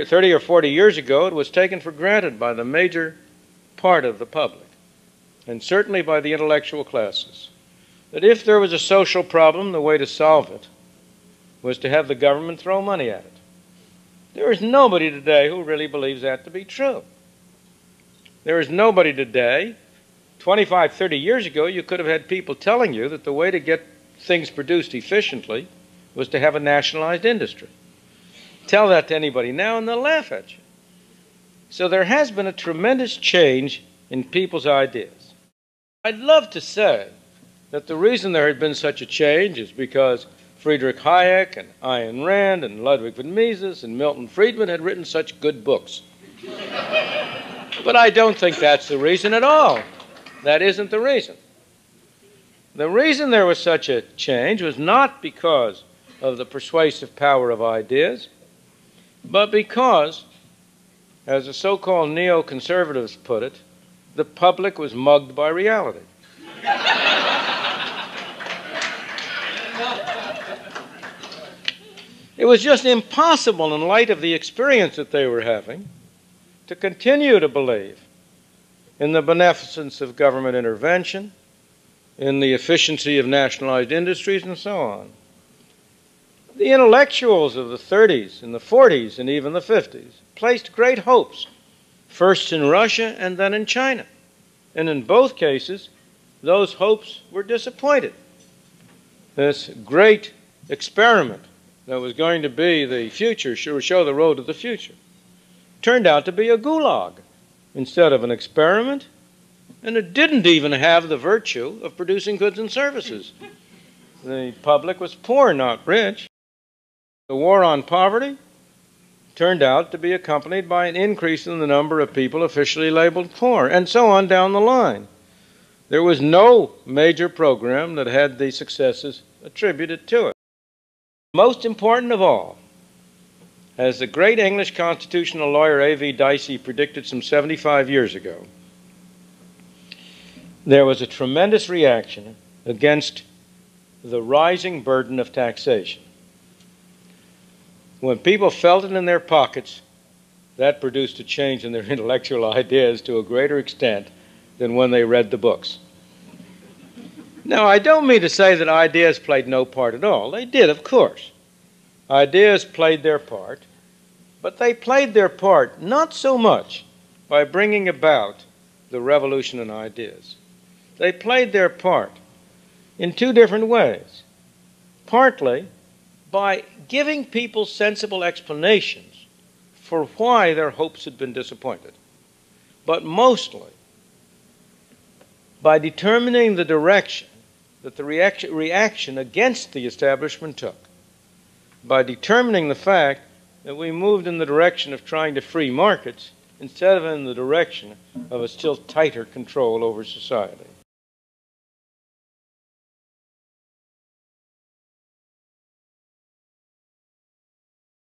30 or 40 years ago, it was taken for granted by the major part of the public, and certainly by the intellectual classes, that if there was a social problem, the way to solve it was to have the government throw money at it. There is nobody today who really believes that to be true. There is nobody today. 25, 30 years ago, you could have had people telling you that the way to get things produced efficiently was to have a nationalized industry. Tell that to anybody now and they'll laugh at you. So there has been a tremendous change in people's ideas. I'd love to say that the reason there had been such a change is because Friedrich Hayek and Ayn Rand and Ludwig von Mises and Milton Friedman had written such good books. But I don't think that's the reason at all. That isn't the reason. The reason there was such a change was not because of the persuasive power of ideas, but because, as the so-called neoconservatives put it, the public was mugged by reality. It was just impossible in light of the experience that they were having to continue to believe in the beneficence of government intervention, in the efficiency of nationalized industries, and so on. The intellectuals of the 30s and the 40s and even the 50s placed great hopes, first in Russia and then in China. And in both cases, those hopes were disappointed. This great experiment that was going to be the future, show the road to the future, turned out to be a gulag instead of an experiment, and it didn't even have the virtue of producing goods and services. The public was poor, not rich. The war on poverty turned out to be accompanied by an increase in the number of people officially labeled poor, and so on down the line. There was no major program that had the successes attributed to it. Most important of all, as the great English constitutional lawyer A.V. Dicey predicted some 75 years ago, there was a tremendous reaction against the rising burden of taxation. When people felt it in their pockets, that produced a change in their intellectual ideas to a greater extent than when they read the books. Now, I don't mean to say that ideas played no part at all. They did, of course. Ideas played their part, but they played their part not so much by bringing about the revolution in ideas. They played their part in two different ways. Partly by giving people sensible explanations for why their hopes had been disappointed, but mostly by determining the direction that the reaction against the establishment took, by determining the fact that we moved in the direction of trying to free markets instead of in the direction of a still tighter control over society.